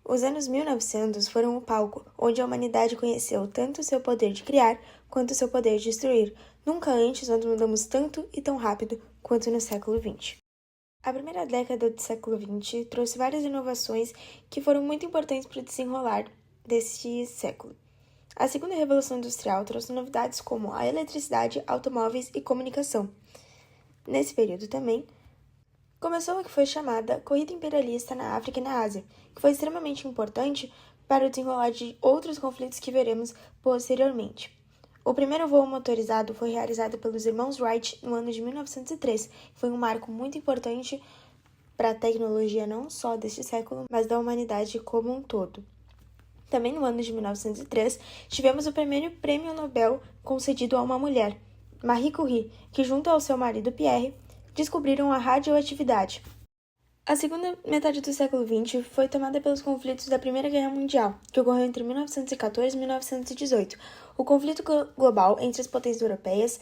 Os anos 1900 foram o palco onde a humanidade conheceu tanto seu poder de criar quanto seu poder de destruir. Nunca antes nós mudamos tanto e tão rápido quanto no século XX. A primeira década do século XX trouxe várias inovações que foram muito importantes para o desenrolar deste século. A segunda revolução industrial trouxe novidades como a eletricidade, automóveis e comunicação. Nesse período também, começou a que foi chamada Corrida Imperialista na África e na Ásia, que foi extremamente importante para o desenrolar de outros conflitos que veremos posteriormente. O primeiro voo motorizado foi realizado pelos irmãos Wright no ano de 1903. Foi um marco muito importante para a tecnologia não só deste século, mas da humanidade como um todo. Também no ano de 1903, tivemos o primeiro prêmio Nobel concedido a uma mulher, Marie Curie, que junto ao seu marido Pierre, descobriram a radioatividade. A segunda metade do século XX foi tomada pelos conflitos da Primeira Guerra Mundial, que ocorreu entre 1914 e 1918. O conflito global entre as potências europeias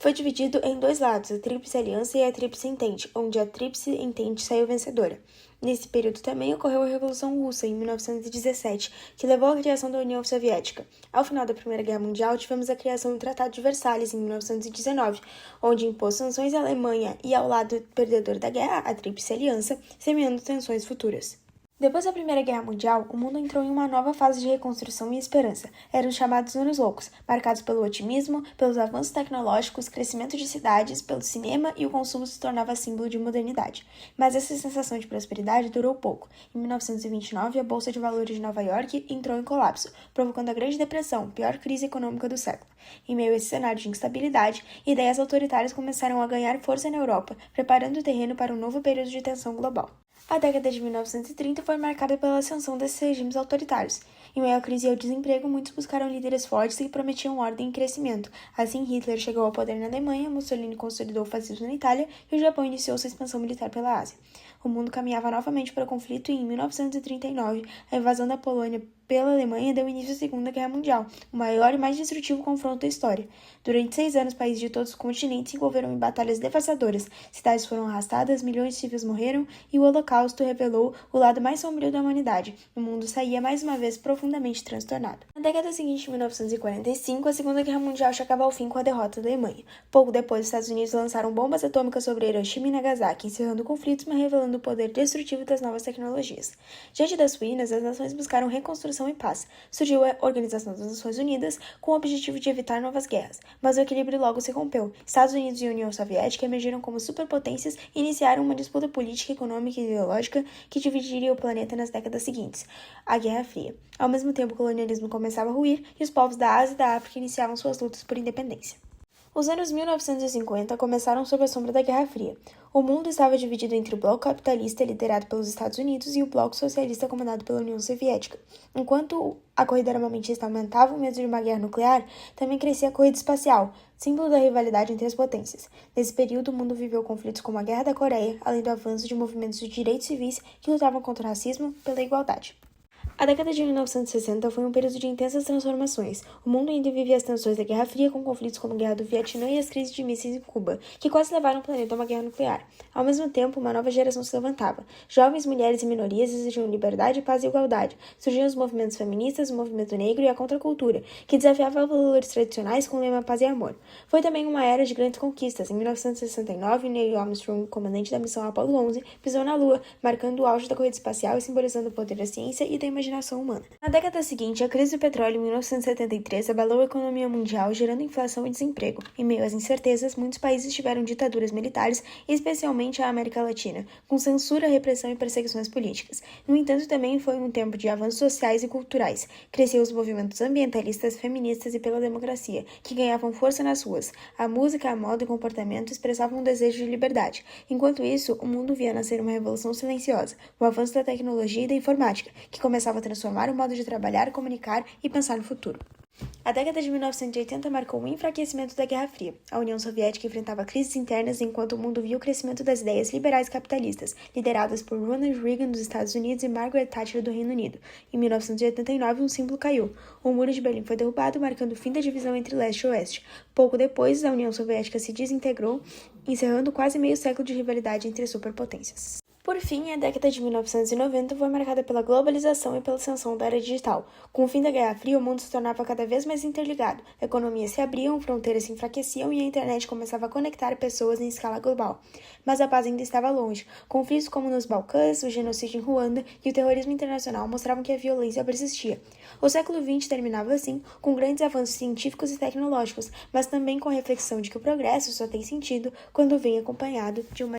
foi dividido em dois lados, a Tríplice Aliança e a Tríplice Entente, onde a Tríplice Entente saiu vencedora. Nesse período também ocorreu a Revolução Russa, em 1917, que levou à criação da União Soviética. Ao final da Primeira Guerra Mundial, tivemos a criação do Tratado de Versalhes, em 1919, onde impôs sanções à Alemanha e ao lado perdedor da guerra, a Tríplice Aliança, semeando tensões futuras. Depois da Primeira Guerra Mundial, o mundo entrou em uma nova fase de reconstrução e esperança. Eram os chamados anos loucos, marcados pelo otimismo, pelos avanços tecnológicos, crescimento de cidades, pelo cinema e o consumo se tornava símbolo de modernidade. Mas essa sensação de prosperidade durou pouco. Em 1929, a Bolsa de Valores de Nova York entrou em colapso, provocando a Grande Depressão, pior crise econômica do século. Em meio a esse cenário de instabilidade, ideias autoritárias começaram a ganhar força na Europa, preparando o terreno para um novo período de tensão global. A década de 1930 foi marcada pela ascensão desses regimes autoritários. Em meio à crise e ao desemprego, muitos buscaram líderes fortes que prometiam ordem e crescimento. Assim, Hitler chegou ao poder na Alemanha, Mussolini consolidou o fascismo na Itália e o Japão iniciou sua expansão militar pela Ásia. O mundo caminhava novamente para o conflito e, em 1939, a invasão da Polônia pela Alemanha deu início à Segunda Guerra Mundial, o maior e mais destrutivo confronto da história. Durante 6 anos, países de todos os continentes se envolveram em batalhas devastadoras, cidades foram arrastadas, milhões de civis morreram e o Holocausto revelou o lado mais sombrio da humanidade. O mundo saía mais uma vez profundamente transtornado. Na década seguinte, em 1945, a Segunda Guerra Mundial chegava ao fim com a derrota da Alemanha. Pouco depois, os Estados Unidos lançaram bombas atômicas sobre Hiroshima e Nagasaki, encerrando conflitos, mas revelando o poder destrutivo das novas tecnologias. Diante das ruínas, as nações buscaram reconstrução e paz. Surgiu a Organização das Nações Unidas com o objetivo de evitar novas guerras, mas o equilíbrio logo se rompeu. Estados Unidos e União Soviética emergiram como superpotências e iniciaram uma disputa política, econômica e ideológica que dividiria o planeta nas décadas seguintes, a Guerra Fria. Ao mesmo tempo, o colonialismo começava a ruir e os povos da Ásia e da África iniciavam suas lutas por independência. Os anos 1950 começaram sob a sombra da Guerra Fria. O mundo estava dividido entre o bloco capitalista liderado pelos Estados Unidos e o bloco socialista comandado pela União Soviética. Enquanto a corrida armamentista aumentava o medo de uma guerra nuclear, também crescia a corrida espacial, símbolo da rivalidade entre as potências. Nesse período, o mundo viveu conflitos como a Guerra da Coreia, além do avanço de movimentos de direitos civis que lutavam contra o racismo pela igualdade. A década de 1960 foi um período de intensas transformações. O mundo ainda vivia as tensões da Guerra Fria, com conflitos como a Guerra do Vietnã e as crises de mísseis em Cuba, que quase levaram o planeta a uma guerra nuclear. Ao mesmo tempo, uma nova geração se levantava. Jovens, mulheres e minorias exigiam liberdade, paz e igualdade. Surgiam os movimentos feministas, o movimento negro e a contracultura, que desafiava valores tradicionais com o lema paz e amor. Foi também uma era de grandes conquistas. Em 1969, Neil Armstrong, comandante da missão Apollo 11, pisou na Lua, marcando o auge da corrida espacial e simbolizando o poder da ciência e da imaginação humana. Na década seguinte, a crise do petróleo em 1973 abalou a economia mundial, gerando inflação e desemprego. Em meio às incertezas, muitos países tiveram ditaduras militares, especialmente a América Latina, com censura, repressão e perseguições políticas. No entanto, também foi um tempo de avanços sociais e culturais. Cresceram os movimentos ambientalistas, feministas e pela democracia, que ganhavam força nas ruas. A música, a moda e o comportamento expressavam um desejo de liberdade. Enquanto isso, o mundo via nascer uma revolução silenciosa, o avanço da tecnologia e da informática, que começava a transformar o modo de trabalhar, comunicar e pensar no futuro. A década de 1980 marcou o enfraquecimento da Guerra Fria. A União Soviética enfrentava crises internas enquanto o mundo via o crescimento das ideias liberais capitalistas, lideradas por Ronald Reagan dos Estados Unidos e Margaret Thatcher do Reino Unido. Em 1989, um símbolo caiu. O Muro de Berlim foi derrubado, marcando o fim da divisão entre leste e oeste. Pouco depois, a União Soviética se desintegrou, encerrando quase meio século de rivalidade entre as superpotências. Por fim, a década de 1990 foi marcada pela globalização e pela ascensão da era digital. Com o fim da Guerra Fria, o mundo se tornava cada vez mais interligado, economias se abriam, fronteiras se enfraqueciam e a internet começava a conectar pessoas em escala global. Mas a paz ainda estava longe. Conflitos como nos Balcãs, o genocídio em Ruanda e o terrorismo internacional mostravam que a violência persistia. O século XX terminava assim, com grandes avanços científicos e tecnológicos, mas também com a reflexão de que o progresso só tem sentido quando vem acompanhado de uma